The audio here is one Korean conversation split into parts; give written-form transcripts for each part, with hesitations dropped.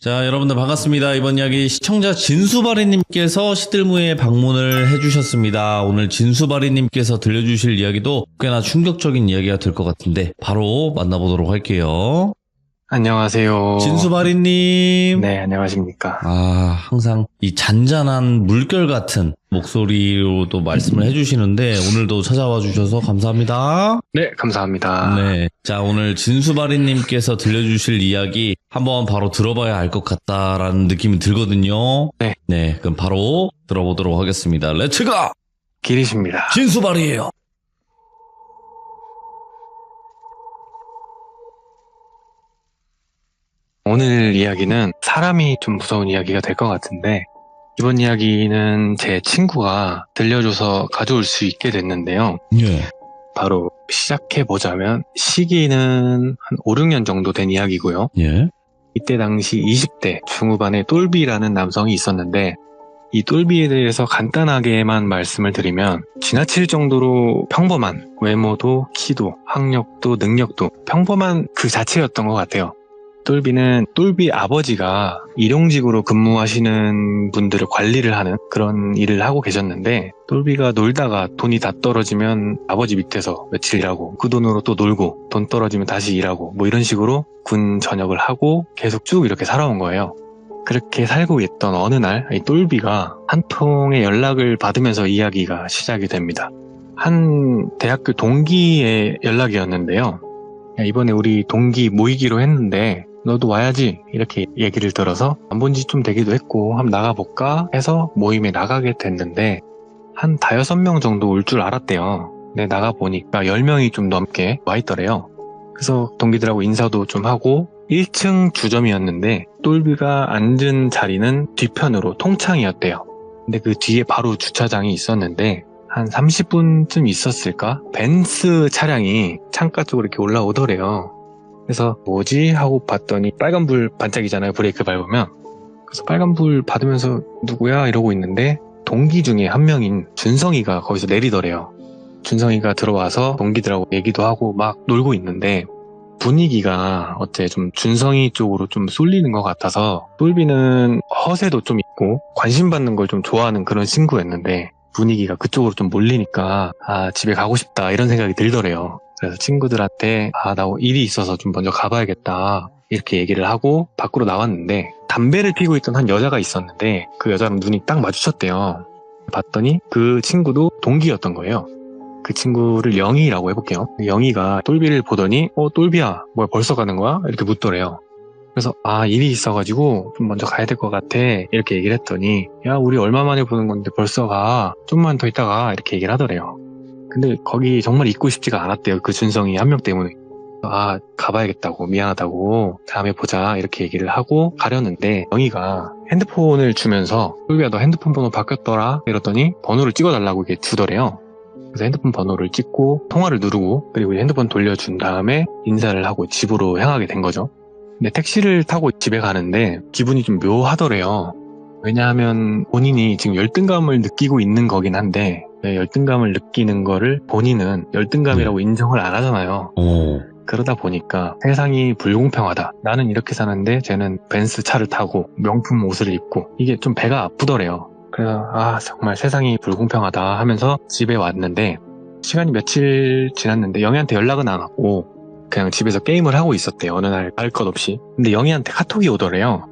자, 여러분들 반갑습니다. 이번 이야기 시청자 진수바리님께서 시들무에 방문을 해주셨습니다. 오늘 진수바리님께서 들려주실 이야기도 꽤나 충격적인 이야기가 될 것 같은데 바로 만나보도록 할게요. 안녕하세요. 진수바리님. 네, 안녕하십니까. 항상 이 잔잔한 물결 같은 목소리로도 말씀을 해주시는데 오늘도 찾아와 주셔서 감사합니다. 네, 감사합니다. 네. 자, 오늘 진수바리님께서 들려주실 이야기 한번 바로 들어봐야 알 것 같다라는 느낌이 들거든요. 네. 네. 그럼 바로 들어보도록 하겠습니다. 렛츠가! 길이십니다. 진수바리예요. 오늘 이야기는 사람이 좀 무서운 이야기가 될 것 같은데, 이번 이야기는 제 친구가 들려줘서 가져올 수 있게 됐는데요. 예. 바로 시작해보자면, 시기는 한 5, 6년 정도 된 이야기고요. 예. 이때 당시 20대 중후반에 똘비라는 남성이 있었는데, 이 똘비에 대해서 간단하게만 말씀을 드리면 지나칠 정도로 평범한 외모도 키도 학력도 능력도 평범한 그 자체였던 것 같아요. 똘비는 똘비 아버지가 일용직으로 근무하시는 분들을 관리를 하는 그런 일을 하고 계셨는데, 똘비가 놀다가 돈이 다 떨어지면 아버지 밑에서 며칠 일하고 그 돈으로 또 놀고 돈 떨어지면 다시 일하고 뭐 이런 식으로 군 전역을 하고 계속 쭉 이렇게 살아온 거예요. 그렇게 살고 있던 어느 날 이 똘비가 한 통의 연락을 받으면서 이야기가 시작이 됩니다. 한 대학교 동기의 연락이었는데요. 야, 이번에 우리 동기 모이기로 했는데 너도 와야지, 이렇게 얘기를 들어서 안 본 지 좀 되기도 했고 한번 나가볼까 해서 모임에 나가게 됐는데 한 5-6명 정도 올 줄 알았대요. 근데 나가보니까 10명이 좀 넘게 와 있더래요. 그래서 동기들하고 인사도 좀 하고 1층 주점이었는데 똘비가 앉은 자리는 뒤편으로 통창이었대요. 근데 그 뒤에 바로 주차장이 있었는데 한 30분쯤 있었을까? 벤츠 차량이 창가 쪽으로 이렇게 올라오더래요. 그래서 뭐지? 하고 봤더니 빨간불 반짝이잖아요, 브레이크 밟으면. 그래서 빨간불 받으면서 누구야? 이러고 있는데 동기 중에 한 명인 준성이가 거기서 내리더래요. 준성이가 들어와서 동기들하고 얘기도 하고 막 놀고 있는데 분위기가 어째 좀 준성이 쪽으로 좀 쏠리는 것 같아서, 똘비는 허세도 좀 있고 관심 받는 걸 좀 좋아하는 그런 친구였는데 분위기가 그쪽으로 좀 몰리니까 집에 가고 싶다 이런 생각이 들더래요. 그래서 친구들한테 나 일이 있어서 좀 먼저 가봐야겠다 이렇게 얘기를 하고 밖으로 나왔는데, 담배를 피고 있던 한 여자가 있었는데 그 여자랑 눈이 딱 마주쳤대요. 봤더니 그 친구도 동기였던 거예요. 그 친구를 영희라고 해볼게요. 영희가 똘비를 보더니 똘비야 뭐야 벌써 가는 거야? 이렇게 묻더래요. 그래서 일이 있어가지고 좀 먼저 가야 될 것 같아 이렇게 얘기를 했더니, 야 우리 얼마 만에 보는 건데 벌써 가, 좀만 더 있다가 이렇게 얘기를 하더래요. 근데 거기 정말 있고 싶지가 않았대요. 그 준성이 한 명 때문에. 가봐야겠다고, 미안하다고, 다음에 보자 이렇게 얘기를 하고 가려는데 영희가 핸드폰을 주면서 똘비야 너 핸드폰 번호 바뀌었더라 이랬더니 번호를 찍어달라고 이렇게 주더래요. 그래서 핸드폰 번호를 찍고 통화를 누르고 그리고 핸드폰 돌려준 다음에 인사를 하고 집으로 향하게 된 거죠. 근데 택시를 타고 집에 가는데 기분이 좀 묘하더래요. 왜냐하면 본인이 지금 열등감을 느끼고 있는 거긴 한데, 열등감을 느끼는 거를 본인은 열등감이라고 인정을 안 하잖아요. 그러다 보니까 세상이 불공평하다. 나는 이렇게 사는데 쟤는 벤츠 차를 타고 명품 옷을 입고, 이게 좀 배가 아프더래요. 그래서 정말 세상이 불공평하다 하면서 집에 왔는데, 시간이 며칠 지났는데 영희한테 연락은 안 왔고 그냥 집에서 게임을 하고 있었대요. 어느 날 알 것 없이. 근데 영희한테 카톡이 오더래요.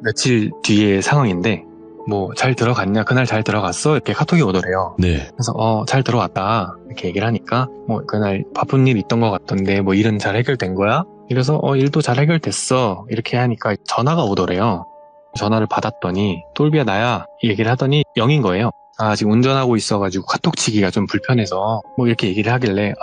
며칠 뒤의 상황인데 뭐 잘 들어갔냐, 그날 잘 들어갔어 이렇게 카톡이 오더래요. 네. 그래서 잘 들어왔다 이렇게 얘기를 하니까 그날 바쁜 일 있던 것 같던데 뭐 일은 잘 해결된 거야? 이래서 일도 잘 해결됐어 이렇게 하니까 전화가 오더래요. 전화를 받았더니 똘비야 나야 이 얘기를 하더니 영인 거예요. 지금 운전하고 있어가지고 카톡 치기가 좀 불편해서 뭐 이렇게 얘기를 하길래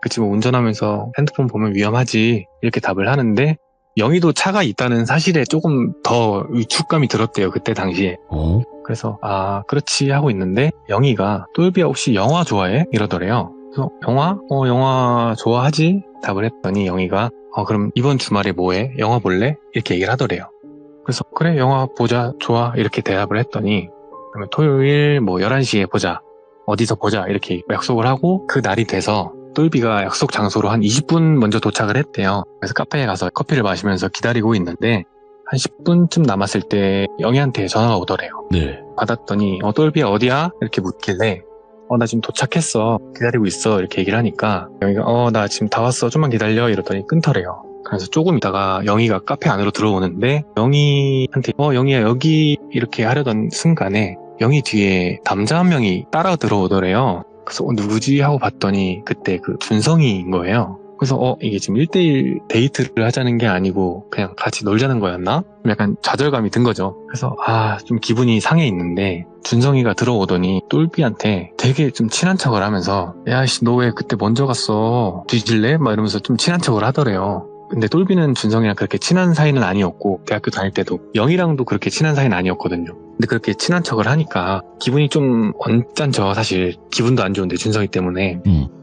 그치 뭐 운전하면서 핸드폰 보면 위험하지 이렇게 답을 하는데, 영희도 차가 있다는 사실에 조금 더 위축감이 들었대요, 그때 당시에. 그래서 그렇지 하고 있는데 영희가 똘비야 혹시 영화 좋아해? 이러더래요. 그래서 영화? 영화 좋아하지? 답을 했더니 영희가 그럼 이번 주말에 뭐해? 영화 볼래? 이렇게 얘기를 하더래요. 그래서 그래 영화 보자, 좋아 이렇게 대답을 했더니, 그러면 토요일 뭐 11시에 보자, 어디서 보자 이렇게 약속을 하고, 그 날이 돼서 똘비가 약속 장소로 한 20분 먼저 도착을 했대요. 그래서 카페에 가서 커피를 마시면서 기다리고 있는데 한 10분쯤 남았을 때 영희한테 전화가 오더래요. 네. 받았더니 똘비야 어디야? 이렇게 묻길래 나 지금 도착했어. 기다리고 있어. 이렇게 얘기를 하니까 영희가 나 지금 다 왔어. 좀만 기다려. 이러더니 끊더래요. 그래서 조금 있다가 영희가 카페 안으로 들어오는데 영희한테 영희야 여기 이렇게 하려던 순간에 영희 뒤에 남자 한 명이 따라 들어오더래요. 그래서 누구지? 하고 봤더니 그때 그 준성이인 거예요. 그래서 이게 지금 1대1 데이트를 하자는 게 아니고 그냥 같이 놀자는 거였나? 약간 좌절감이 든 거죠. 그래서 좀 기분이 상해 있는데 준성이가 들어오더니 똘비한테 되게 좀 친한 척을 하면서 야씨 너 왜 그때 먼저 갔어? 뒤질래? 막 이러면서 좀 친한 척을 하더래요. 근데 똘비는 준성이랑 그렇게 친한 사이는 아니었고 대학교 다닐 때도 영희랑도 그렇게 친한 사이는 아니었거든요. 근데 그렇게 친한 척을 하니까 기분이 좀 언짢죠. 사실 기분도 안 좋은데 준성이 때문에.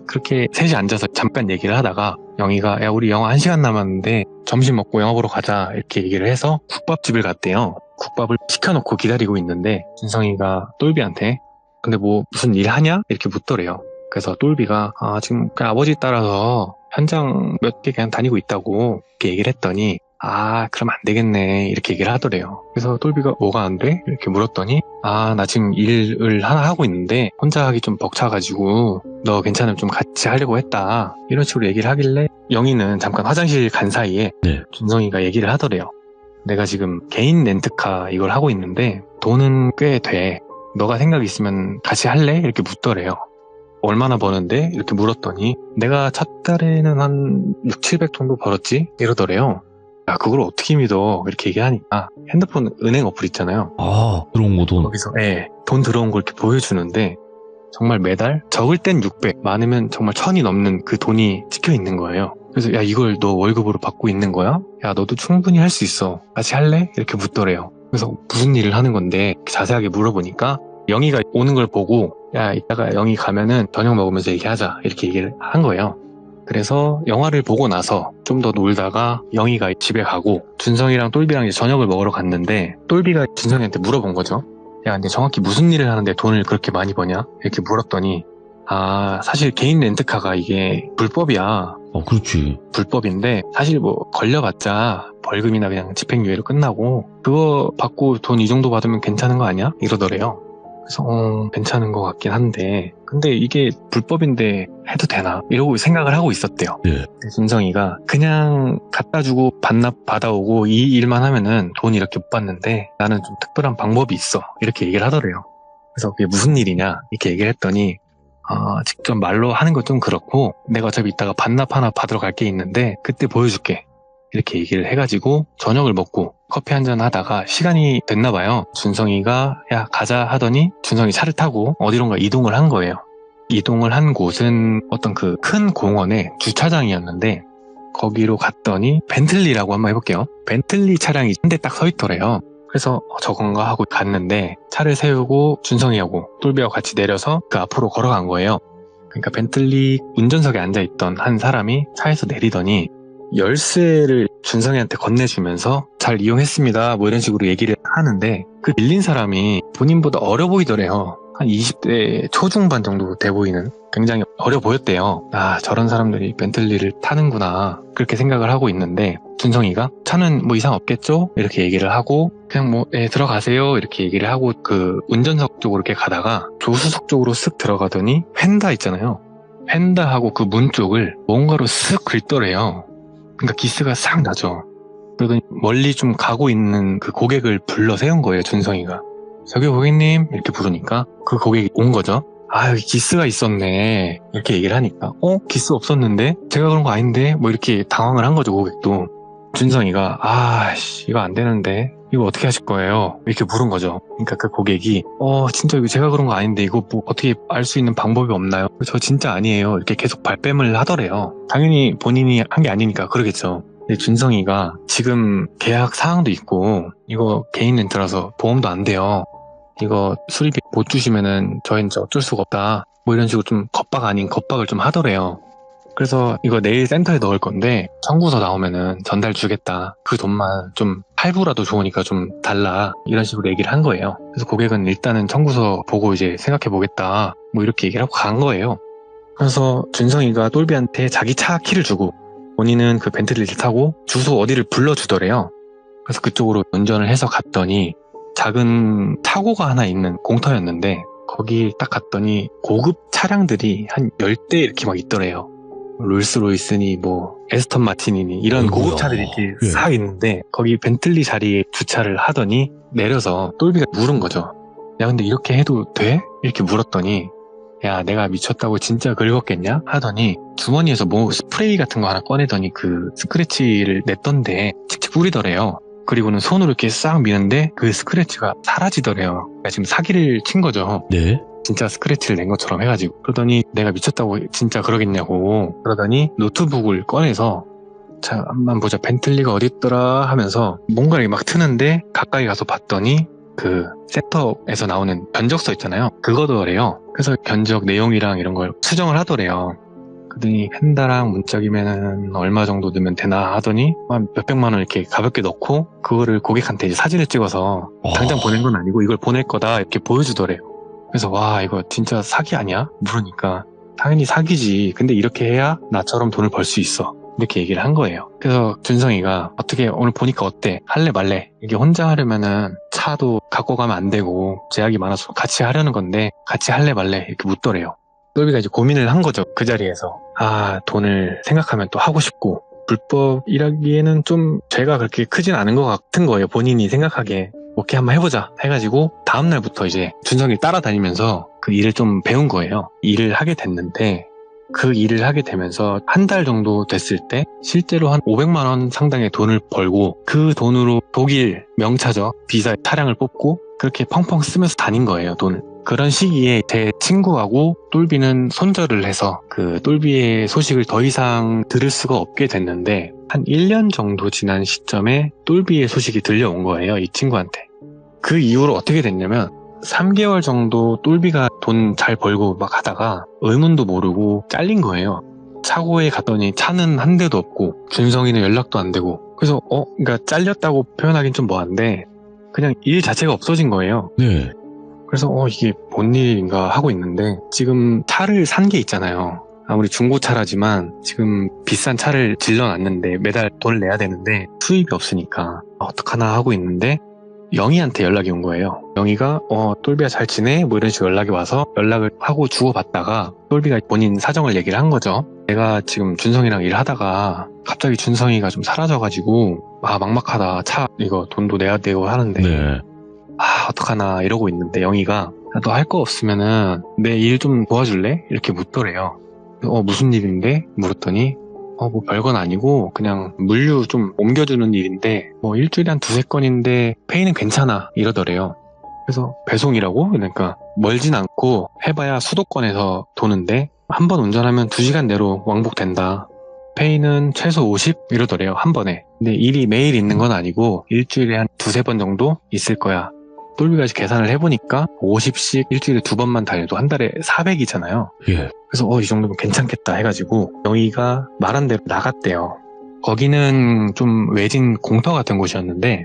그렇게 셋이 앉아서 잠깐 얘기를 하다가 영희가 야 우리 영화 1시간 남았는데 점심 먹고 영화 보러 가자 이렇게 얘기를 해서 국밥집을 갔대요. 국밥을 시켜놓고 기다리고 있는데 준성이가 똘비한테 근데 뭐 무슨 일 하냐? 이렇게 묻더래요. 그래서 똘비가 지금 그냥 아버지 따라서 현장 몇 개 그냥 다니고 있다고 이렇게 얘기를 했더니 그럼 안 되겠네 이렇게 얘기를 하더래요. 그래서 똘비가 뭐가 안 돼? 이렇게 물었더니 나 지금 일을 하나 하고 있는데 혼자 하기 좀 벅차가지고 너 괜찮으면 좀 같이 하려고 했다 이런 식으로 얘기를 하길래 영희는 잠깐 화장실 간 사이에 네. 준성이가 얘기를 하더래요. 내가 지금 개인 렌트카 이걸 하고 있는데 돈은 꽤 돼. 너가 생각 있으면 같이 할래? 이렇게 묻더래요. 얼마나 버는데? 이렇게 물었더니 내가 첫 달에는 한 6, 700 정도 벌었지? 이러더래요. 야 그걸 어떻게 믿어? 이렇게 얘기하니까 핸드폰 은행 어플 있잖아요. 들어온 거 돈. 거기서 돈 들어온 걸 이렇게 보여주는데 정말 매달 적을 땐 600, 많으면 정말 1000이 넘는 그 돈이 찍혀 있는 거예요. 그래서 야 이걸 너 월급으로 받고 있는 거야? 야 너도 충분히 할 수 있어. 같이 할래? 이렇게 묻더래요. 그래서 무슨 일을 하는 건데 자세하게 물어보니까 영희가 오는 걸 보고 야 이따가 영희 가면은 저녁 먹으면서 얘기하자 이렇게 얘기를 한 거예요. 그래서 영화를 보고 나서 좀 더 놀다가 영희가 집에 가고 준성이랑 똘비랑 이제 저녁을 먹으러 갔는데 똘비가 준성이한테 물어본 거죠. 야 근데 정확히 무슨 일을 하는데 돈을 그렇게 많이 버냐? 이렇게 물었더니 사실 개인 렌트카가 이게 불법이야. 그렇지. 불법인데 사실 뭐 걸려봤자 벌금이나 그냥 집행유예로 끝나고 그거 받고 돈 이 정도 받으면 괜찮은 거 아니야? 이러더래요. 그래서 괜찮은 것 같긴 한데 근데 이게 불법인데 해도 되나? 이러고 생각을 하고 있었대요. 네. 준성이가 그냥 갖다 주고 반납 받아오고 이 일만 하면은 돈 이렇게 못 받는데 나는 좀 특별한 방법이 있어 이렇게 얘기를 하더래요. 그래서 그게 무슨 일이냐 이렇게 얘기를 했더니 직접 말로 하는 건 좀 그렇고 내가 어차피 이따가 반납 하나 받으러 갈 게 있는데 그때 보여줄게 이렇게 얘기를 해가지고 저녁을 먹고 커피 한잔 하다가 시간이 됐나 봐요. 준성이가 야 가자 하더니 준성이 차를 타고 어디론가 이동을 한 거예요. 이동을 한 곳은 어떤 그 큰 공원의 주차장이었는데 거기로 갔더니 벤틀리라고 한번 해볼게요. 벤틀리 차량이 한 대 딱 서 있더래요. 그래서 저건가 하고 갔는데 차를 세우고 준성이하고 똘비하고 같이 내려서 그 앞으로 걸어간 거예요. 그러니까 벤틀리 운전석에 앉아있던 한 사람이 차에서 내리더니 열쇠를 준성이한테 건네주면서 잘 이용했습니다 뭐 이런 식으로 얘기를 하는데 그 밀린 사람이 본인보다 어려 보이더래요. 한 20대 초중반 정도 돼 보이는 굉장히 어려 보였대요. 저런 사람들이 벤틀리를 타는구나 그렇게 생각을 하고 있는데 준성이가 차는 뭐 이상 없겠죠? 이렇게 얘기를 하고 그냥 들어가세요 이렇게 얘기를 하고 그 운전석 쪽으로 이렇게 가다가 조수석 쪽으로 쓱 들어가더니 펜다 있잖아요. 펜다하고 그 문 쪽을 뭔가로 쓱 긁더래요. 그러니까 기스가 싹 나죠. 그러더니 멀리 좀 가고 있는 그 고객을 불러 세운 거예요, 준성이가. 저기 고객님 이렇게 부르니까 그 고객이 온 거죠. 여기 기스가 있었네 이렇게 얘기를 하니까 기스 없었는데 제가 그런 거 아닌데 뭐 이렇게 당황을 한 거죠, 고객도. 준성이가 이거 안 되는데 이거 어떻게 하실 거예요? 이렇게 물은 거죠. 그러니까 그 고객이 진짜 이거 제가 그런 거 아닌데 이거 뭐 어떻게 알 수 있는 방법이 없나요? 저 진짜 아니에요 이렇게 계속 발뺌을 하더래요. 당연히 본인이 한 게 아니니까 그러겠죠. 근데 준성이가 지금 계약 사항도 있고 이거 개인 렌트라서 보험도 안 돼요. 이거 수리비 못 주시면은 저희는 어쩔 수가 없다 뭐 이런 식으로 좀 겁박 아닌 겁박을 좀 하더래요. 그래서 이거 내일 센터에 넣을 건데 청구서 나오면은 전달 주겠다. 그 돈만 좀 할부라도 좋으니까 좀 달라. 이런 식으로 얘기를 한 거예요. 그래서 고객은 일단은 청구서 보고 이제 생각해 보겠다. 뭐 이렇게 얘기를 하고 간 거예요. 그래서 준성이가 똘비한테 자기 차 키를 주고 본인은 그 벤틀리를 타고 주소 어디를 불러주더래요. 그래서 그쪽으로 운전을 해서 갔더니 작은 차고가 하나 있는 공터였는데 거기 딱 갔더니 고급 차량들이 한 10대 이렇게 막 있더래요. 롤스로이스니 뭐 에스턴 마틴이니 이런 어이구야. 고급 차들이 이렇게 예. 싹 있는데 거기 벤틀리 자리에 주차를 하더니 내려서 똘비가 물은 거죠. 야 근데 이렇게 해도 돼? 이렇게 물었더니 야 내가 미쳤다고 진짜 긁었겠냐? 하더니 주머니에서 뭐 스프레이 같은 거 하나 꺼내더니 그 스크래치를 냈던데 칙칙 뿌리더래요. 그리고는 손으로 이렇게 싹 미는데 그 스크래치가 사라지더래요. 그러니까 지금 사기를 친 거죠. 네. 진짜 스크래치를 낸 것처럼 해가지고. 그러더니 내가 미쳤다고 진짜 그러겠냐고. 그러더니 노트북을 꺼내서 자 한번 보자 벤틀리가 어딨더라 하면서 뭔가를 막 트는데 가까이 가서 봤더니 그 셋업에서 나오는 견적서 있잖아요. 그거더래요. 그래서 견적 내용이랑 이런 걸 수정을 하더래요. 그러더니 펜다랑 문짝이면은 얼마 정도 넣으면 되나 하더니 한 몇백만 원 이렇게 가볍게 넣고 그거를 고객한테 이제 사진을 찍어서 당장 보낸 건 아니고 이걸 보낼 거다 이렇게 보여주더래요. 그래서 와 이거 진짜 사기 아니야? 물으니까 당연히 사기지. 근데 이렇게 해야 나처럼 돈을 벌 수 있어. 이렇게 얘기를 한 거예요. 그래서 준성이가 어떻게 오늘 보니까 어때? 할래 말래? 이게 혼자 하려면은 차도 갖고 가면 안 되고 제약이 많아서 같이 하려는 건데 같이 할래 말래? 이렇게 묻더래요. 똘비가 이제 고민을 한 거죠. 그 자리에서. 아 돈을 생각하면 또 하고 싶고 불법이라기에는 좀 죄가 그렇게 크진 않은 것 같은 거예요. 본인이 생각하기에. 오케이 한번 해보자 해가지고 다음날부터 이제 준성이를 따라다니면서 그 일을 좀 배운 거예요. 일을 하게 됐는데 그 일을 하게 되면서 한 달 정도 됐을 때 실제로 한 500만 원 상당의 돈을 벌고 그 돈으로 독일 명차죠. 비자 차량을 뽑고 그렇게 펑펑 쓰면서 다닌 거예요. 돈을. 그런 시기에 제 친구하고 똘비는 손절을 해서 그 똘비의 소식을 더 이상 들을 수가 없게 됐는데 한 1년 정도 지난 시점에 똘비의 소식이 들려온 거예요. 이 친구한테. 그 이후로 어떻게 됐냐면 3개월 정도 똘비가 돈 잘 벌고 막 하다가 의문도 모르고 잘린 거예요. 차고에 갔더니 차는 한 대도 없고 준성이는 연락도 안 되고 그래서 그러니까 잘렸다고 표현하긴 좀 뭐한데 그냥 일 자체가 없어진 거예요. 네. 그래서 이게 뭔 일인가 하고 있는데 지금 차를 산 게 있잖아요. 아무리 중고차라지만 지금 비싼 차를 질러놨는데 매달 돈을 내야 되는데 수입이 없으니까 어떡하나 하고 있는데 영희한테 연락이 온 거예요. 영희가 똘비야 잘 지내? 뭐 이런 식으로 연락이 와서 연락을 하고 주고받다가 똘비가 본인 사정을 얘기를 한 거죠. 내가 지금 준성이랑 일하다가 갑자기 준성이가 좀 사라져가지고 막막하다. 차 이거 돈도 내야 되고 하는데 네. 어떡하나 이러고 있는데 영희가 너 할 거 없으면은 내 일 좀 도와줄래? 이렇게 묻더래요. 무슨 일인데? 물었더니 뭐 별건 아니고 그냥 물류 좀 옮겨주는 일인데 뭐 일주일에 한 2-3건인데 페이는 괜찮아 이러더래요. 그래서 배송이라고? 그러니까 멀진 않고 해봐야 수도권에서 도는데 한 번 운전하면 2시간 내로 왕복된다. 페이는 최소 50 이러더래요. 한 번에. 근데 일이 매일 있는 건 아니고 일주일에 한 2-3번 정도 있을 거야. 똘비가 계산을 해보니까 50씩 일주일에 2번만 달려도 한 달에 400이잖아요. 예. 그래서 이 정도면 괜찮겠다 해가지고 영희가 말한 대로 나갔대요. 거기는 좀 외진 공터 같은 곳이었는데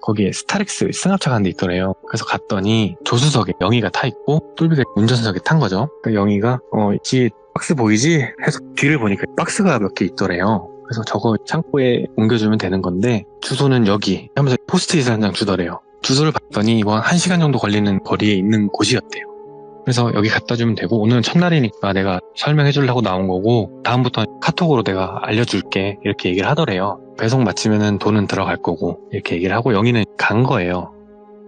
거기에 스타렉스 승합차 가는 데 있더래요. 그래서 갔더니 조수석에 영희가 타 있고 똘비가 운전석에 탄 거죠. 그러니까 영희가 있지 박스 보이지? 해서 뒤를 보니까 박스가 몇 개 있더래요. 그래서 저거 창고에 옮겨주면 되는 건데 주소는 여기 하면서 포스트잇을 한 장 주더래요. 주소를 봤더니 이거 한 1시간 정도 걸리는 거리에 있는 곳이었대요. 그래서 여기 갖다 주면 되고 오늘은 첫날이니까 내가 설명해 주려고 나온 거고 다음부터 카톡으로 내가 알려줄게 이렇게 얘기를 하더래요. 배송 마치면은 돈은 들어갈 거고 이렇게 얘기를 하고 영희는 간 거예요.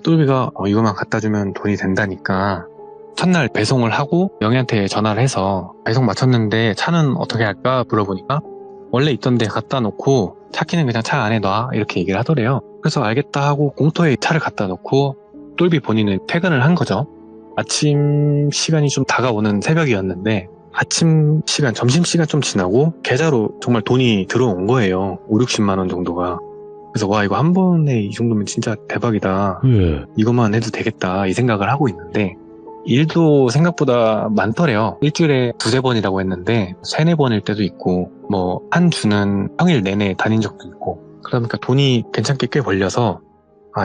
똘비가 이거만 갖다 주면 돈이 된다니까 첫날 배송을 하고 영희한테 전화를 해서 배송 마쳤는데 차는 어떻게 할까 물어보니까 원래 있던 데 갖다 놓고 차키는 그냥 차 안에 놔 이렇게 얘기를 하더래요. 그래서 알겠다 하고 공터에 차를 갖다 놓고 똘비 본인은 퇴근을 한 거죠. 아침 시간이 좀 다가오는 새벽이었는데 아침 시간, 점심시간 좀 지나고 계좌로 정말 돈이 들어온 거예요. 5-60만 원 정도가. 그래서 와 이거 한 번에 이 정도면 진짜 대박이다. 예. 이것만 해도 되겠다 이 생각을 하고 있는데 일도 생각보다 많더래요. 일주일에 2-3번이라고 했는데 3-4번일 때도 있고 뭐 한 주는 평일 내내 다닌 적도 있고 그러니까 돈이 괜찮게 꽤 벌려서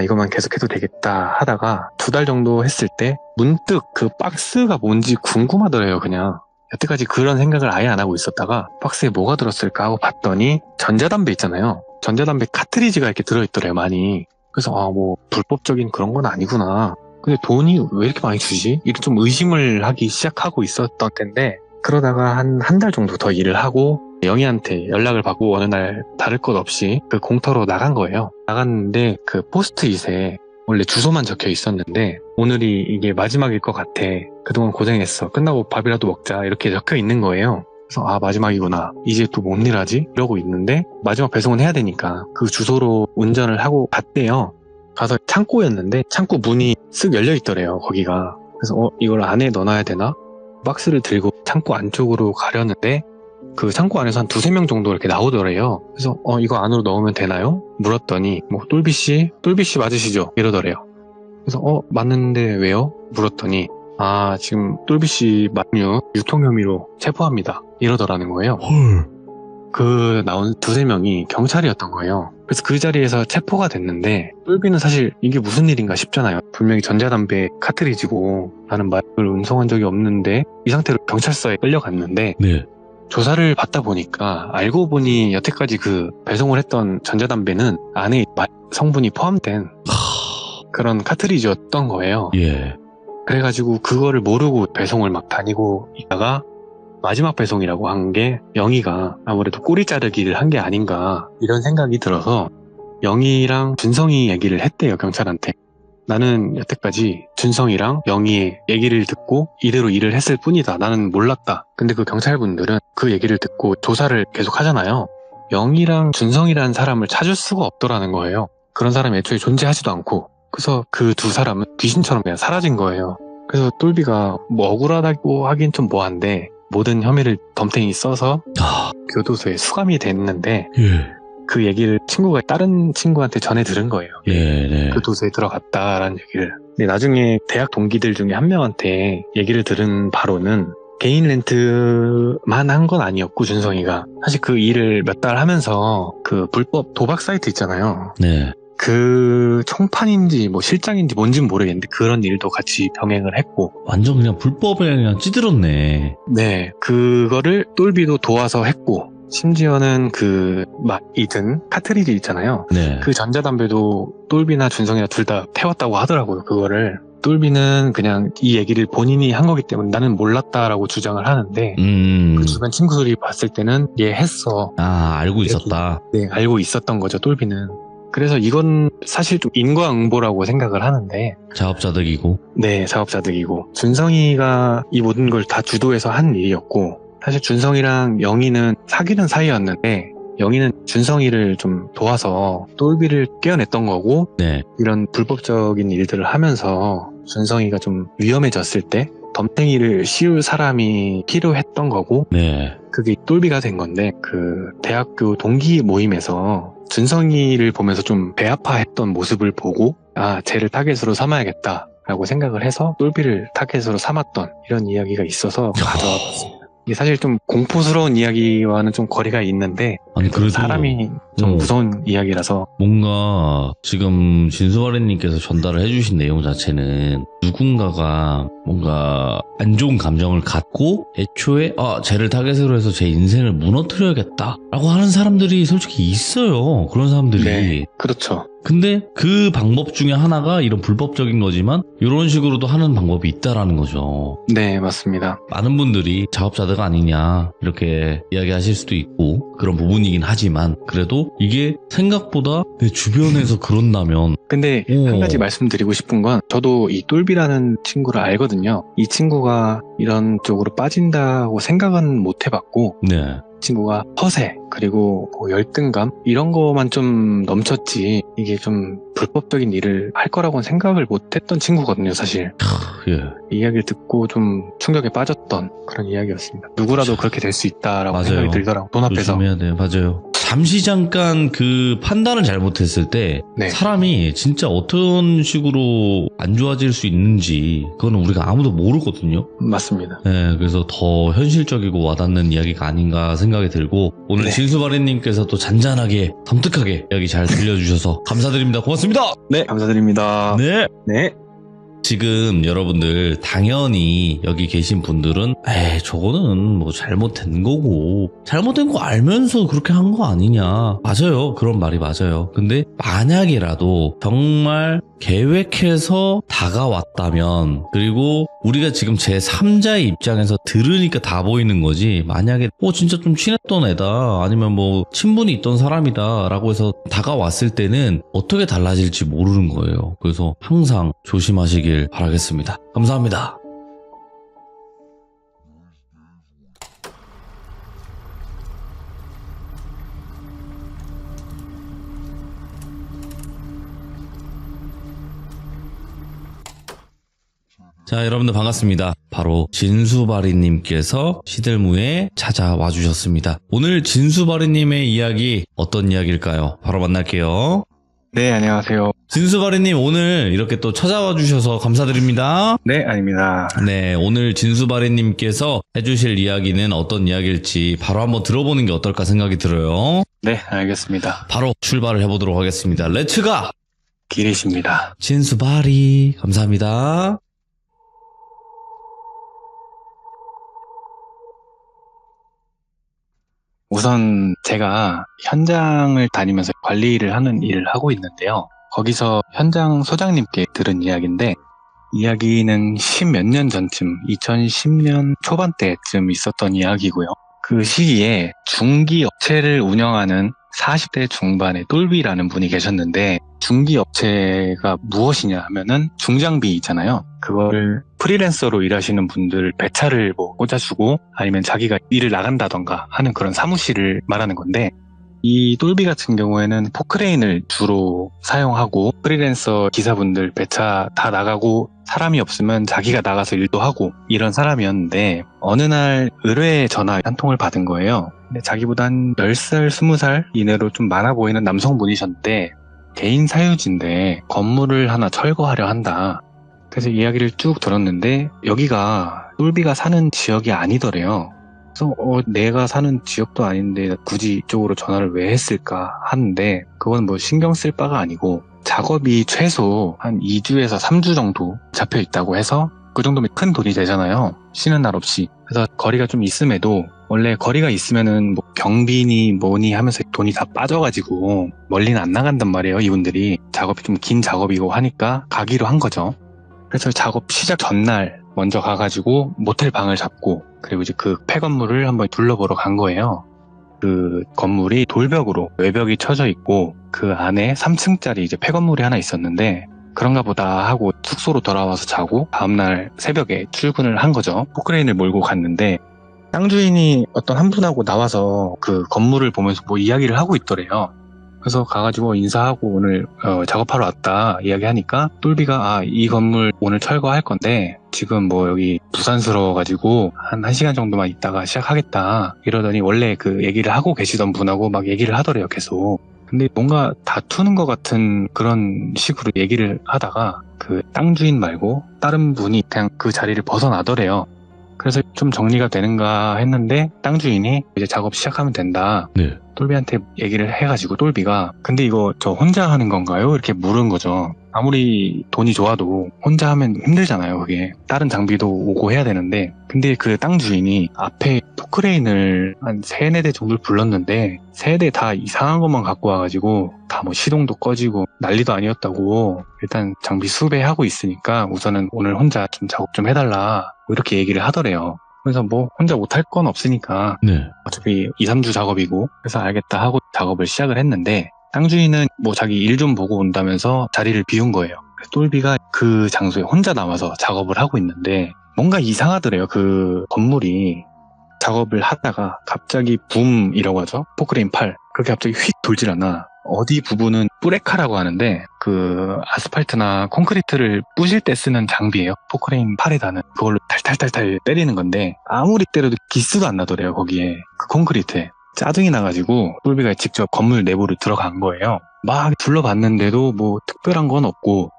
이것만 계속해도 되겠다 하다가 2달 정도 했을 때 문득 그 박스가 뭔지 궁금하더래요. 그냥 여태까지 그런 생각을 아예 안 하고 있었다가 박스에 뭐가 들었을까 하고 봤더니 전자담배 있잖아요. 전자담배 카트리지가 이렇게 들어있더래요, 많이. 그래서 뭐 불법적인 그런 건 아니구나. 근데 돈이 왜 이렇게 많이 주지? 이런 좀 의심을 하기 시작하고 있었던 때인데, 그러다가 한 달 정도 더 일을 하고 영희한테 연락을 받고 어느 날 다를 것 없이 그 공터로 나간 거예요. 나갔는데 그 포스트잇에 원래 주소만 적혀 있었는데 오늘이 이게 마지막일 것 같아. 그동안 고생했어. 끝나고 밥이라도 먹자. 이렇게 적혀 있는 거예요. 그래서 마지막이구나. 이제 또 뭔 일 하지? 이러고 있는데 마지막 배송은 해야 되니까 그 주소로 운전을 하고 갔대요. 가서 창고였는데 창고 문이 쓱 열려 있더래요, 거기가. 그래서 이걸 안에 넣어놔야 되나? 박스를 들고 창고 안쪽으로 가려는데 그 창고 안에서 한 2-3명 정도 이렇게 나오더래요. 그래서 이거 안으로 넣으면 되나요? 물었더니 뭐 똘비씨 맞으시죠? 이러더래요. 그래서 맞는데 왜요? 물었더니 지금 똘비씨 만유 유통 혐의로 체포합니다. 이러더라는 거예요. 헐. 그 나온 2-3명이 경찰이었던 거예요. 그래서 그 자리에서 체포가 됐는데 똘비는 사실 이게 무슨 일인가 싶잖아요. 분명히 전자담배 카트리지고 나는 마약을 운송한 적이 없는데 이 상태로 경찰서에 끌려갔는데 네. 조사를 받다 보니까 알고 보니 여태까지 그 배송을 했던 전자담배는 안에 마약 성분이 포함된 그런 카트리지였던 거예요. 예. 그래가지고 그거를 모르고 배송을 막 다니고 있다가 마지막 배송이라고 한 게 영희가 아무래도 꼬리 자르기를 한 게 아닌가 이런 생각이 들어서 영희랑 준성이 얘기를 했대요, 경찰한테. 나는 여태까지 준성이랑 영희의 얘기를 듣고 이대로 일을 했을 뿐이다. 나는 몰랐다. 근데 그 경찰분들은 그 얘기를 듣고 조사를 계속 하잖아요. 영희랑 준성이라는 사람을 찾을 수가 없더라는 거예요. 그런 사람이 애초에 존재하지도 않고. 그래서 그 두 사람은 귀신처럼 그냥 사라진 거예요. 그래서 똘비가 뭐 억울하다고 하긴 좀 뭐한데 모든 혐의를 덤탱이 써서 교도소에 수감이 됐는데 예. 그 얘기를 친구가 다른 친구한테 전해 들은 거예요. 네. 교도소에 들어갔다라는 얘기를. 근데 나중에 대학 동기들 중에 한 명한테 얘기를 들은 바로는 개인 렌트만 한 건 아니었고 준성이가 사실 그 일을 몇 달 하면서 그 불법 도박 사이트 있잖아요. 네. 그 총판인지 뭐 실장인지 뭔지는 모르겠는데 그런 일도 같이 병행을 했고 완전 그냥 불법에 그냥 찌들었네. 네, 그거를 똘비도 도와서 했고 심지어는 그 막 이든 카트리지 있잖아요. 네. 그 전자담배도 똘비나 준성이나 둘 다 태웠다고 하더라고요. 그거를 똘비는 그냥 이 얘기를 본인이 한 거기 때문에 나는 몰랐다라고 주장을 하는데 그 주변 친구들이 봤을 때는 얘 했어. 알고 있었다. 네, 알고 있었던 거죠, 똘비는. 그래서 이건 사실 좀 인과응보라고 생각을 하는데 자업자득이고. 네, 자업자득이고 준성이가 이 모든 걸 다 주도해서 한 일이었고 사실 준성이랑 영희는 사귀는 사이였는데 영희는 준성이를 좀 도와서 똘비를 깨어냈던 거고 네. 이런 불법적인 일들을 하면서 준성이가 좀 위험해졌을 때 덤탱이를 씌울 사람이 필요했던 거고 네. 그게 똘비가 된 건데 그 대학교 동기 모임에서 준성이를 보면서 좀 배아파했던 모습을 보고 쟤를 타겟으로 삼아야겠다 라고 생각을 해서 똘비를 타겟으로 삼았던 이런 이야기가 있어서 가져와 봤습니다. 이게 사실 좀 공포스러운 이야기와는 좀 거리가 있는데 아니 그래도 사람이 좀 무서운 이야기라서 뭔가 지금 진수아래님께서 전달을 해주신 내용 자체는 누군가가 뭔가 안 좋은 감정을 갖고 애초에 쟤를 타겟으로 해서 제 인생을 무너뜨려야겠다 라고 하는 사람들이 솔직히 있어요. 그런 사람들이. 네, 그렇죠. 근데 그 방법 중에 하나가 이런 불법적인 거지만 이런 식으로도 하는 방법이 있다라는 거죠. 네, 맞습니다. 많은 분들이 자업자득 아니냐 이렇게 이야기하실 수도 있고 그런 부분이긴 하지만 그래도 이게 생각보다 내 주변에서 그런다면 근데 한 가지 말씀드리고 싶은 건 저도 이 똘비라는 친구를 알거든요. 이 친구가 이런 쪽으로 빠진다고 생각은 못 해봤고 네. 친구가 허세 그리고 뭐 열등감 이런 거만 좀 넘쳤지 이게 좀 불법적인 일을 할 거라고는 생각을 못했던 친구거든요, 사실. 예. 이야기를 듣고 좀 충격에 빠졌던 그런 이야기였습니다. 누구라도 그렇게 될 수 있다라고 맞아요. 생각이 들더라고요. 돈 앞에서. 조심해야 돼요. 맞아요. 잠시 잠깐 그 판단을 잘못했을 때 네. 사람이 진짜 어떤 식으로 안 좋아질 수 있는지 그거는 우리가 아무도 모르거든요. 맞습니다. 네, 그래서 더 현실적이고 와닿는 이야기가 아닌가 생각이 들고 오늘 네. 진수바리님께서 또 잔잔하게 섬뜩하게 이야기 잘 들려주셔서 감사드립니다. 고맙습니다. 네, 감사드립니다. 네. 네. 지금 여러분들 당연히 여기 계신 분들은 에이 저거는 뭐 잘못된 거고 잘못된 거 알면서 그렇게 한 거 아니냐. 맞아요. 그런 말이 맞아요. 근데 만약이라도 정말 계획해서 다가왔다면, 그리고 우리가 지금 제3자의 입장에서 들으니까 다 보이는 거지, 만약에 진짜 좀 친했던 애다, 아니면 뭐 친분이 있던 사람이다 라고 해서 다가왔을 때는 어떻게 달라질지 모르는 거예요. 그래서 항상 조심하시길 바라겠습니다. 감사합니다. 자, 여러분들 반갑습니다. 바로 진수바리님께서 시들무에 찾아와 주셨습니다. 오늘 진수바리님의 이야기 어떤 이야기일까요? 바로 만날게요. 네, 안녕하세요. 진수바리님, 오늘 이렇게 또 찾아와 주셔서 감사드립니다. 네, 아닙니다. 네, 오늘 진수바리님께서 해주실 이야기는 어떤 이야기일지 바로 한번 들어보는 게 어떨까 생각이 들어요. 네, 알겠습니다. 바로 출발을 해보도록 하겠습니다. 렛츠가! 기리십니다. 진수바리, 감사합니다. 우선 제가 현장을 다니면서 관리를 하는 일을 하고 있는데요. 거기서 현장 소장님께 들은 이야기인데, 이야기는 10몇 년 전쯤, 2010년 초반대쯤 있었던 이야기고요. 그 시기에 중기 업체를 운영하는 40대 중반의 똘비라는 분이 계셨는데, 중기 업체가 무엇이냐 하면은 중장비 있잖아요. 그거를 프리랜서로 일하시는 분들 배차를 뭐 꽂아주고 아니면 자기가 일을 나간다던가 하는 그런 사무실을 말하는 건데, 이 똘비 같은 경우에는 포크레인을 주로 사용하고 프리랜서 기사분들 배차 다 나가고 사람이 없으면 자기가 나가서 일도 하고 이런 사람이었는데, 어느 날 의뢰 전화 한 통을 받은 거예요. 근데 자기보다 한 10살, 20살 이내로 좀 많아 보이는 남성분이셨는데, 개인 사유지인데 건물을 하나 철거하려 한다. 그래서 이야기를 쭉 들었는데 여기가 똘비가 사는 지역이 아니더래요. 그래서 내가 사는 지역도 아닌데 굳이 이쪽으로 전화를 왜 했을까 하는데, 그건 뭐 신경 쓸 바가 아니고 작업이 최소 한 2주에서 3주 정도 잡혀 있다고 해서 그 정도면 큰 돈이 되잖아요. 쉬는 날 없이. 그래서 거리가 좀 있음에도, 원래 거리가 있으면은 뭐 경비니 뭐니 하면서 돈이 다 빠져가지고 멀리는 안 나간단 말이에요. 이분들이 작업이 좀 긴 작업이고 하니까 가기로 한 거죠. 그래서 작업 시작 전날 먼저 가가지고 모텔 방을 잡고, 그리고 이제 그 폐건물을 한번 둘러보러 간 거예요. 그 건물이 돌벽으로 외벽이 쳐져 있고 그 안에 3층짜리 이제 폐건물이 하나 있었는데, 그런가 보다 하고 숙소로 돌아와서 자고 다음날 새벽에 출근을 한 거죠. 포크레인을 몰고 갔는데 땅 주인이 어떤 한 분하고 나와서 그 건물을 보면서 뭐 이야기를 하고 있더래요. 그래서 가가지고 인사하고 오늘 작업하러 왔다 이야기하니까, 똘비가 이 건물 오늘 철거할 건데 지금 뭐 여기 부산스러워가지고 한 1시간 정도만 있다가 시작하겠다 이러더니, 원래 그 얘기를 하고 계시던 분하고 막 얘기를 하더래요, 계속. 근데 뭔가 다투는 것 같은 그런 식으로 얘기를 하다가 그 땅 주인 말고 다른 분이 그냥 그 자리를 벗어나더래요. 그래서 좀 정리가 되는가 했는데 땅 주인이 이제 작업 시작하면 된다. 네. 똘비한테 얘기를 해가지고, 똘비가 근데 이거 저 혼자 하는 건가요? 이렇게 물은 거죠. 아무리 돈이 좋아도 혼자 하면 힘들잖아요. 그게 다른 장비도 오고 해야 되는데. 근데 그 땅 주인이 앞에 포크레인을 한 3-4대 정도를 불렀는데 3대 다 이상한 것만 갖고 와가지고 다 뭐 시동도 꺼지고 난리도 아니었다고, 일단 장비 수배하고 있으니까 우선은 오늘 혼자 좀 작업 좀 해달라 뭐 이렇게 얘기를 하더래요. 그래서 뭐 혼자 못할 건 없으니까 네. 어차피 2-3주 작업이고, 그래서 알겠다 하고 작업을 시작을 했는데, 땅 주인은 뭐 자기 일 좀 보고 온다면서 자리를 비운 거예요. 똘비가 그 장소에 혼자 남아서 작업을 하고 있는데 뭔가 이상하더래요. 그 건물이 작업을 하다가 갑자기 붐 이라고 하죠. 포크레인 팔. 그렇게 갑자기 휙 돌질 않아. 어디 부분은 뿌레카라고 하는데 그 아스팔트나 콘크리트를 부실 때 쓰는 장비예요. 포크레인 팔에 다는 그걸로 탈탈탈탈 때리는 건데, 아무리 때려도 기스도 안 나더래요. 거기에 그 콘크리트에 짜증이 나가지고 똘비가 직접 건물 내부를 들어간 거예요. 막 둘러봤는데도 뭐 특별한 건 없고,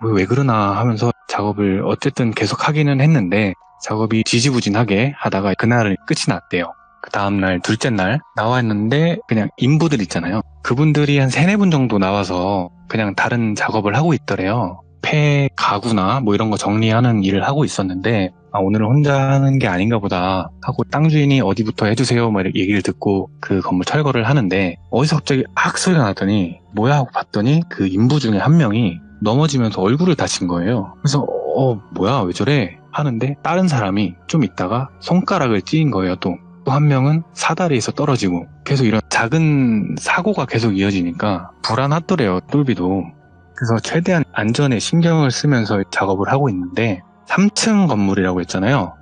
뭐 왜 그러나 하면서 작업을 어쨌든 계속 하기는 했는데, 작업이 지지부진하게 하다가 그날은 끝이 났대요. 그 다음날 둘째 날 나왔는데 그냥 인부들 있잖아요. 그분들이 한 3-4분 정도 나와서 그냥 다른 작업을 하고 있더래요. 폐 가구나 뭐 이런 거 정리하는 일을 하고 있었는데 오늘은 혼자 하는 게 아닌가 보다 하고 땅 주인이 어디부터 해주세요 뭐 이렇게 얘기를 듣고 그 건물 철거를 하는데 어디서 갑자기 악 소리가 났더니 뭐야 하고 봤더니 그 인부 중에 한 명이 넘어지면서 얼굴을 다친 거예요. 그래서 뭐야 왜 저래 하는데 다른 사람이 좀 있다가 손가락을 찧은 거예요. 또 한 명은 사다리에서 떨어지고 계속 이런 작은 사고가 계속 이어지니까 불안하더래요. 똘비도. 그래서 최대한 안전에 신경을 쓰면서 작업을 하고 있는데 3층 건물이라고 했잖아요.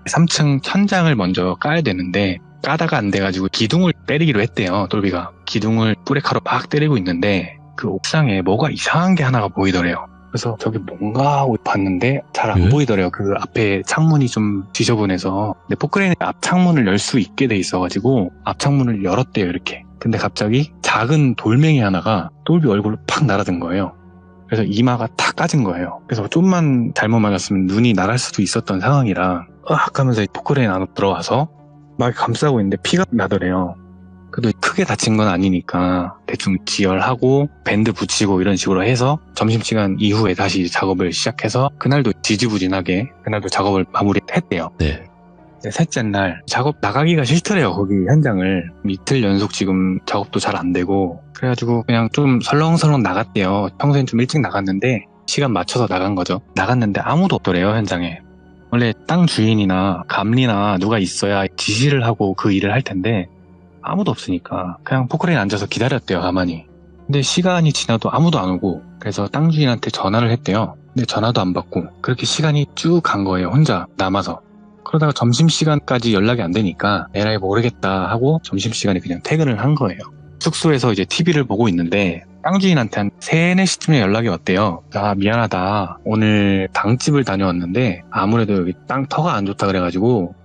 3층 천장을 먼저 까야 되는데 까다가 안 돼가지고 기둥을 때리기로 했대요. 똘비가 기둥을 뿌레카로 막 때리고 있는데 그 옥상에 뭐가 이상한 게 하나가 보이더래요. 그래서 저기 뭔가 하고 봤는데 잘 안 예? 보이더래요. 그 앞에 창문이 좀 지저분해서. 근데 포크레인이 앞 창문을 열 수 있게 돼 있어가지고 앞 창문을 열었대요 이렇게. 근데 갑자기 작은 돌멩이 하나가 똘비 얼굴로 팍 날아든 거예요. 그래서 이마가 탁 까진 거예요. 그래서 좀만 잘못 맞았으면 눈이 나갈 수도 있었던 상황이라 으악 하면서 포크레인 안으로 들어와서 막 감싸고 있는데 피가 나더래요. 그래도 크게 다친 건 아니니까 대충 지혈하고 밴드 붙이고 이런 식으로 해서 점심시간 이후에 다시 작업을 시작해서 그날도 지지부진하게 그날도 작업을 마무리했대요. 네. 이제 셋째 날 작업 나가기가 싫더래요. 거기 현장을 이틀 연속 지금 작업도 잘 안 되고 그래가지고 그냥 좀 설렁설렁 나갔대요. 평소엔 좀 일찍 나갔는데 시간 맞춰서 나간 거죠. 나갔는데 아무도 없더래요 현장에. 원래 땅 주인이나 감리나 누가 있어야 지시를 하고 그 일을 할 텐데 아무도 없으니까 그냥 포크레인 앉아서 기다렸대요 가만히. 근데 시간이 지나도 아무도 안 오고 그래서 땅 주인한테 전화를 했대요. 근데 전화도 안 받고 그렇게 시간이 쭉 간 거예요. 혼자 남아서. 그러다가 점심시간까지 연락이 안 되니까 에라이 모르겠다 하고 점심시간에 그냥 퇴근을 한 거예요. 숙소에서 이제 TV를 보고 있는데 땅 주인한테 한 3, 4시쯤에 연락이 왔대요. 미안하다. 오늘 당집을 다녀왔는데 아무래도 여기 땅 터가 안 좋다 그래가지고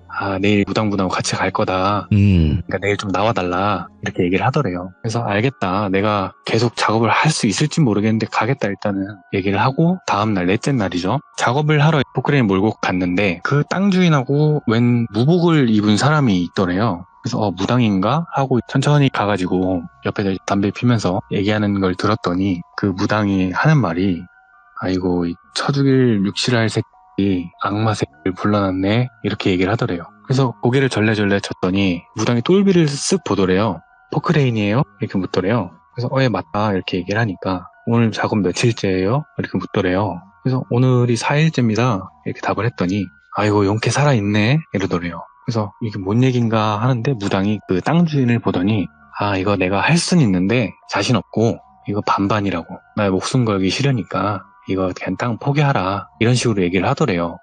내일 무당분하고 같이 갈 거다. 그러니까 내일 좀 나와달라. 이렇게 얘기를 하더래요. 그래서 알겠다. 내가 계속 작업을 할 수 있을지 모르겠는데 가겠다 일단은 얘기를 하고 다음날 넷째 날이죠. 작업을 하러 포크레인 몰고 갔는데 그 땅 주인하고 웬 무복을 입은 사람이 있더래요. 그래서 무당인가? 하고 천천히 가가지고 옆에서 담배 피면서 얘기하는 걸 들었더니 그 무당이 하는 말이 아이고 쳐죽일 육실할 새끼 악마 새끼를 불러놨네 이렇게 얘기를 하더래요. 그래서 고개를 절레절레 쳤더니 무당이 똘비를 쓱 보더래요. 포크레인이에요? 이렇게 묻더래요. 그래서 예 맞다 이렇게 얘기를 하니까 오늘 작업 며칠째예요? 이렇게 묻더래요. 그래서 오늘이 4일째입니다 이렇게 답을 했더니 아이고 용케 살아있네 이러더래요. 그래서 이게 뭔 얘긴가 하는데 무당이 그 땅 주인을 보더니 이거 내가 할 순 있는데 자신 없고 이거 반반이라고 나의 목숨 걸기 싫으니까 이거 그냥 땅 포기하라 이런 식으로 얘기를 하더래요.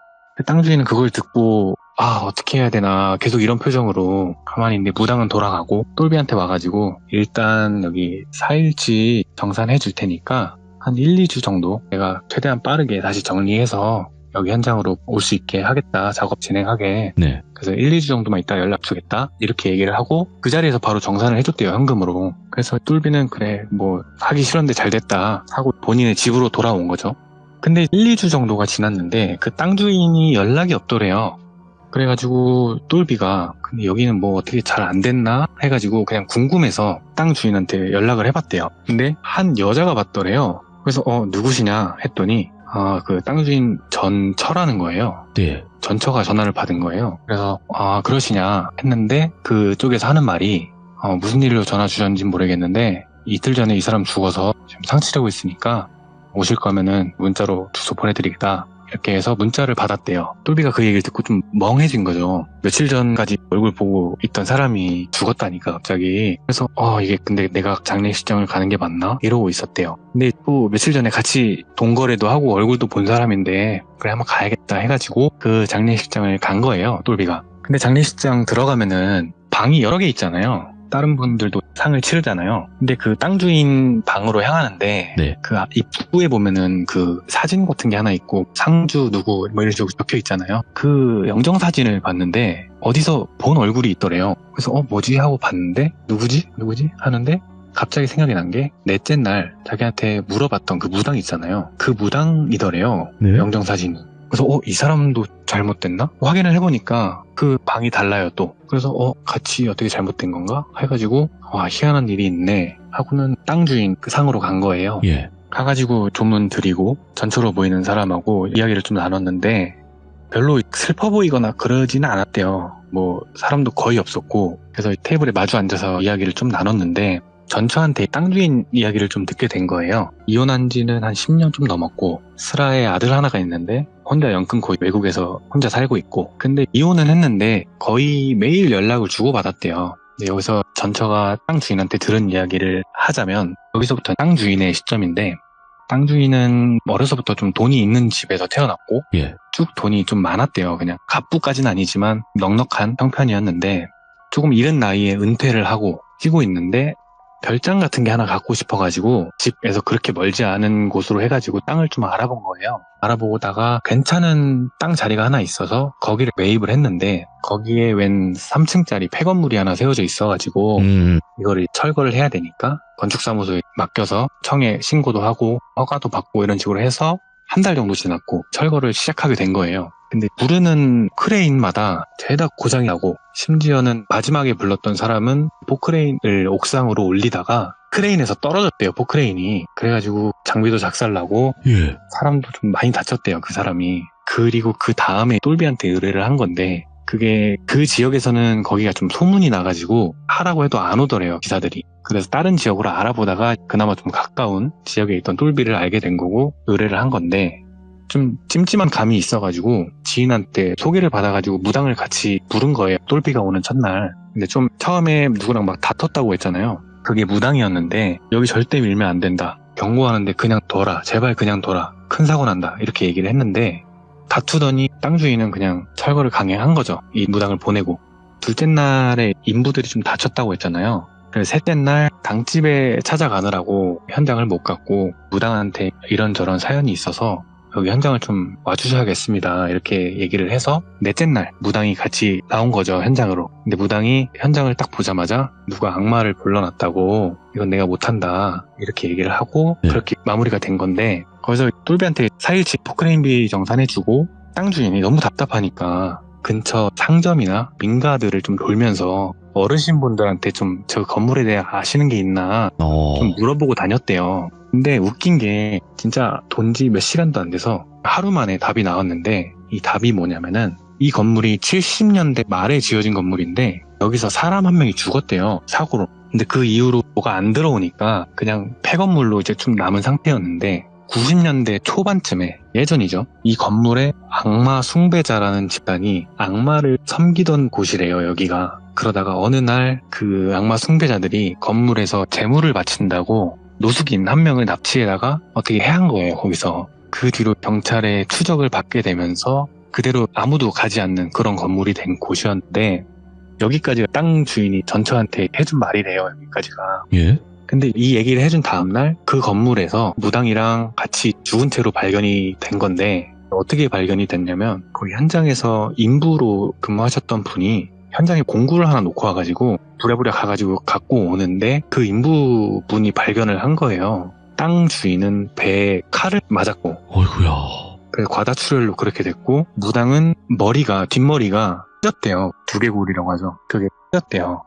땅 주인은 그걸 듣고 어떻게 해야 되나 계속 이런 표정으로 가만히 있는데 무당은 돌아가고 똘비한테 와가지고 일단 여기 4일치 정산해 줄 테니까 한 1, 2주 정도 내가 최대한 빠르게 다시 정리해서 여기 현장으로 올 수 있게 하겠다 작업 진행하게. 네. 그래서 1, 2주 정도만 있다 연락 주겠다 이렇게 얘기를 하고 그 자리에서 바로 정산을 해줬대요 현금으로. 그래서 똘비는 그래 뭐 하기 싫었는데 잘 됐다 하고 본인의 집으로 돌아온 거죠. 근데 1, 2주 정도가 지났는데 그 땅 주인이 연락이 없더래요. 그래가지고 똘비가 근데 여기는 뭐 어떻게 잘 안 됐나 해가지고 그냥 궁금해서 땅 주인한테 연락을 해봤대요. 근데 한 여자가 받더래요. 그래서 누구시냐 했더니 그 땅 주인 전처라는 거예요. 네. 전처가 전화를 받은 거예요. 그래서 그러시냐 했는데 그쪽에서 하는 말이 무슨 일로 전화 주셨는지 모르겠는데 이틀 전에 이 사람 죽어서 지금 상치려고 있으니까 오실 거면은 문자로 주소 보내드리겠다 이렇게 해서 문자를 받았대요. 똘비가 그 얘기를 듣고 좀 멍해진 거죠. 며칠 전까지 얼굴 보고 있던 사람이 죽었다니까 갑자기. 그래서 이게 근데 내가 장례식장을 가는 게 맞나? 이러고 있었대요. 근데 또 며칠 전에 같이 동거래도 하고 얼굴도 본 사람인데 그래 한번 가야겠다 해가지고 그 장례식장을 간 거예요 똘비가. 근데 장례식장 들어가면은 방이 여러 개 있잖아요. 다른 분들도 상을 치르잖아요. 근데 그 땅 주인 방으로 향하는데 네. 그 입구에 보면은 그 사진 같은 게 하나 있고 상주 누구 뭐 이런 식으로 적혀 있잖아요. 그 영정 사진을 봤는데 어디서 본 얼굴이 있더래요. 그래서 뭐지 하고 봤는데 누구지 하는데 갑자기 생각이 난 게 넷째 날 자기한테 물어봤던 그 무당 있잖아요. 그 무당이더래요. 네. 영정 사진이. 그래서 이 사람도 잘못됐나? 확인을 해보니까 그 방이 달라요 또. 그래서 같이 어떻게 잘못된 건가? 해가지고 희한한 일이 있네 하고는 땅 주인 그 상으로 간 거예요. 예. 가가지고 조문 드리고 전초로 보이는 사람하고 이야기를 좀 나눴는데 별로 슬퍼 보이거나 그러지는 않았대요. 뭐 사람도 거의 없었고 그래서 테이블에 마주 앉아서 이야기를 좀 나눴는데 전처한테 땅 주인 이야기를 좀 듣게 된 거예요. 이혼한 지는 한 10년 좀 넘었고 슬아의 아들 하나가 있는데 혼자 연 끊고 외국에서 혼자 살고 있고 근데 이혼은 했는데 거의 매일 연락을 주고받았대요. 근데 여기서 전처가 땅 주인한테 들은 이야기를 하자면 여기서부터 땅 주인의 시점인데 땅 주인은 어려서부터 좀 돈이 있는 집에서 태어났고 예. 쭉 돈이 좀 많았대요. 그냥 갑부까지는 아니지만 넉넉한 형편이었는데 조금 이른 나이에 은퇴를 하고 쉬고 있는데 별장 같은 게 하나 갖고 싶어가지고 집에서 그렇게 멀지 않은 곳으로 해가지고 땅을 좀 알아본 거예요. 알아보다가 괜찮은 땅 자리가 하나 있어서 거기를 매입을 했는데 거기에 웬 3층짜리 폐건물이 하나 세워져 있어가지고 이거를 철거를 해야 되니까 건축사무소에 맡겨서 청에 신고도 하고 허가도 받고 이런 식으로 해서 한 달 정도 지났고 철거를 시작하게 된 거예요. 근데 부르는 크레인마다 죄다 고장이 나고 심지어는 마지막에 불렀던 사람은 포크레인을 옥상으로 올리다가 크레인에서 떨어졌대요. 포크레인이. 그래가지고 장비도 작살나고 예. 사람도 좀 많이 다쳤대요. 그 사람이. 그리고 그 다음에 똘비한테 의뢰를 한 건데 그게 그 지역에서는 거기가 좀 소문이 나가지고 하라고 해도 안 오더래요. 기사들이. 그래서 다른 지역으로 알아보다가 그나마 좀 가까운 지역에 있던 똘비를 알게 된 거고 의뢰를 한 건데 좀 찜찜한 감이 있어가지고 지인한테 소개를 받아가지고 무당을 같이 부른 거예요. 똘비가 오는 첫날. 근데 좀 처음에 누구랑 막 다퉜다고 했잖아요. 그게 무당이었는데 여기 절대 밀면 안 된다. 경고하는데 그냥 둬라. 제발 그냥 둬라. 큰 사고 난다. 이렇게 얘기를 했는데 다투더니 땅 주인은 그냥 철거를 강행한 거죠. 이 무당을 보내고. 둘째 날에 인부들이 좀 다쳤다고 했잖아요. 그래서 셋째 날 당집에 찾아가느라고 현장을 못 갔고 무당한테 이런저런 사연이 있어서 여기 현장을 좀 와주셔야겠습니다. 이렇게 얘기를 해서 넷째 날 무당이 같이 나온 거죠. 현장으로. 근데 무당이 현장을 딱 보자마자 누가 악마를 불러놨다고 이건 내가 못한다. 이렇게 얘기를 하고 그렇게 마무리가 된 건데 거기서 똘비한테 4일치 포크레인비 정산해주고 땅 주인이 너무 답답하니까 근처 상점이나 민가들을 좀 돌면서 어르신분들한테 좀 저 건물에 대해 아시는 게 있나 좀 물어보고 다녔대요. 근데 웃긴 게 진짜 돈지 몇 시간도 안 돼서 하루 만에 답이 나왔는데 이 답이 뭐냐면은 이 건물이 70년대 말에 지어진 건물인데 여기서 사람 한 명이 죽었대요. 사고로. 근데 그 이후로 뭐가 안 들어오니까 그냥 폐건물로 이제 좀 남은 상태였는데 90년대 초반쯤에 예전이죠. 이 건물에 악마 숭배자라는 집단이 악마를 섬기던 곳이래요. 여기가. 그러다가 어느 날 그 악마 숭배자들이 건물에서 재물을 바친다고 노숙인 한 명을 납치해다가 어떻게 해한 거예요. 거기서. 그 뒤로 경찰의 추적을 받게 되면서 그대로 아무도 가지 않는 그런 건물이 된 곳이었는데 여기까지가 땅 주인이 전처한테 해준 말이래요. 여기까지가. 예. 근데 이 얘기를 해준 다음날 그 건물에서 무당이랑 같이 죽은 채로 발견이 된 건데 어떻게 발견이 됐냐면 거기 현장에서 인부로 근무하셨던 분이 현장에 공구를 하나 놓고 와가지고 부랴부랴 가가지고 갖고 오는데 그 인부분이 발견을 한 거예요. 땅 주인은 배에 칼을 맞았고 어이구야. 그래서 과다출혈로 그렇게 됐고 무당은 뒷머리가 찢었대요. 두개골이라고 하죠. 그게 찢었대요.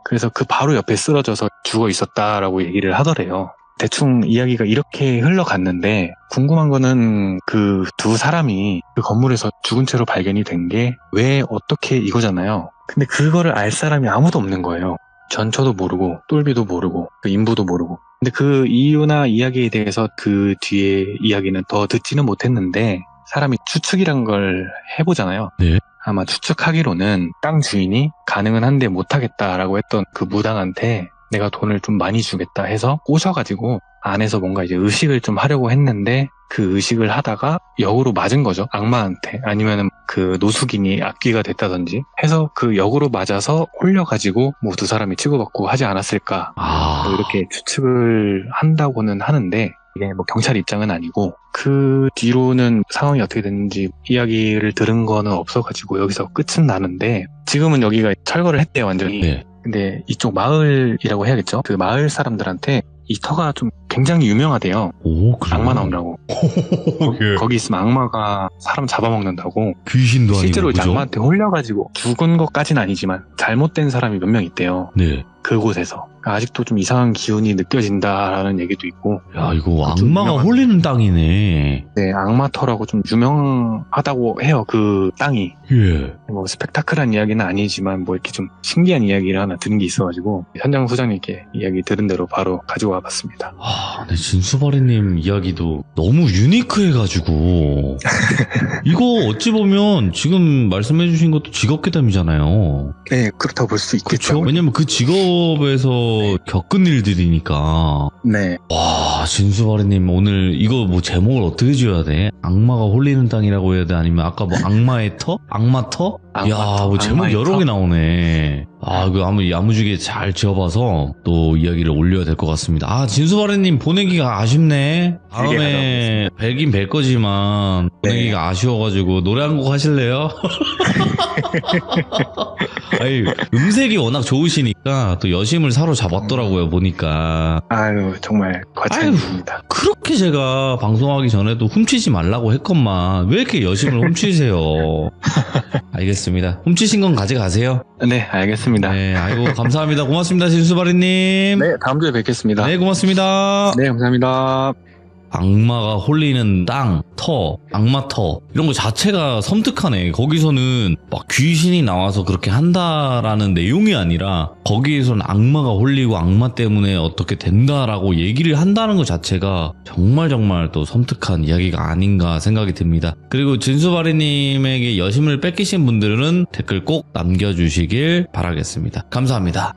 그래서 그 바로 옆에 쓰러져서 죽어 있었다라고 얘기를 하더래요. 대충 이야기가 이렇게 흘러갔는데 궁금한 거는 그 두 사람이 그 건물에서 죽은 채로 발견이 된 게 왜 어떻게 이거잖아요. 근데 그거를 알 사람이 아무도 없는 거예요. 전처도 모르고 똘비도 모르고 그 인부도 모르고. 근데 그 이유나 이야기에 대해서 그 뒤에 이야기는 더 듣지는 못했는데 사람이 추측이란 걸 해보잖아요. 네. 아마 추측하기로는 땅 주인이 가능은 한데 못하겠다라고 했던 그 무당한테 내가 돈을 좀 많이 주겠다 해서 꼬셔가지고 안에서 뭔가 이제 의식을 좀 하려고 했는데 그 의식을 하다가 역으로 맞은 거죠. 악마한테. 아니면은 그 노숙인이 악귀가 됐다든지 해서 그 역으로 맞아서 홀려가지고 뭐 두 사람이 치고받고 하지 않았을까. 뭐 이렇게 추측을 한다고는 하는데 이게 뭐 경찰 입장은 아니고 그 뒤로는 상황이 어떻게 됐는지 이야기를 들은 거는 없어가지고 여기서 끝은 나는데 지금은 여기가 철거를 했대요 완전히. 네. 근데 이쪽 마을이라고 해야겠죠. 그 마을 사람들한테 이 터가 좀 굉장히 유명하대요. 오, 그래요? 악마 나온다고. 예. 거기 있으면 악마가 사람 잡아먹는다고. 귀신도 아니고 실제로 이제 그죠? 악마한테 홀려가지고 죽은 것까지는 아니지만 잘못된 사람이 몇 명 있대요. 네. 그곳에서. 아직도 좀 이상한 기운이 느껴진다라는 얘기도 있고. 야, 이거 좀 악마가 유명한- 홀리는 땅이네. 네, 악마터라고 좀 유명하다고 해요. 그 땅이. 예. 뭐 스펙타클한 이야기는 아니지만 뭐 이렇게 좀 신기한 이야기를 하나 들은 게 있어가지고 현장 소장님께 이야기 들은 대로 바로 가지고 와봤습니다. 아, 네, 진수바리님 이야기도 너무 유니크해가지고. 이거 어찌 보면 지금 말씀해주신 것도 직업괴담이잖아요. 네, 그렇다고 볼 수 그렇죠? 있겠죠. 왜냐면 그 직업에서 겪은 일들이니까. 네, 와, 진수바리님 오늘 이거 뭐 제목을 어떻게 지어야 돼? 악마가 홀리는 땅이라고 해야 돼? 아니면 아까 뭐 악마의 터? 악마터? 야, 뭐 제목 악마의 여러 터? 개 나오네. 아, 그 아무 야무지게 잘 지어봐서 또 이야기를 올려야 될 것 같습니다. 아, 진수바리님 보내기가 아쉽네. 다음에 뵈긴 뵐 거지만 보내기가 아쉬워가지고 노래 한 곡 하실래요? 아니, 음색이 워낙 좋으시니까 또 여심을 사로잡았더라고요, 보니까. 아유 정말 과찬입니다. 그렇게 제가 방송하기 전에도 훔치지 말라고 했건만 왜 이렇게 여심을 훔치세요? 알겠습니다. 훔치신 건 가져가세요. 네, 알겠습니다. 네, 아이고 감사합니다. 고맙습니다, 진수바리님. 네, 다음 주에 뵙겠습니다. 네, 고맙습니다. 네, 감사합니다. 악마가 홀리는 땅, 터, 악마터 이런 거 자체가 섬뜩하네. 거기서는 막 귀신이 나와서 그렇게 한다라는 내용이 아니라 거기에서는 악마가 홀리고 악마 때문에 어떻게 된다라고 얘기를 한다는 것 자체가 정말 또 섬뜩한 이야기가 아닌가 생각이 듭니다. 그리고 진수바리님에게 여심을 뺏기신 분들은 댓글 꼭 남겨주시길 바라겠습니다. 감사합니다.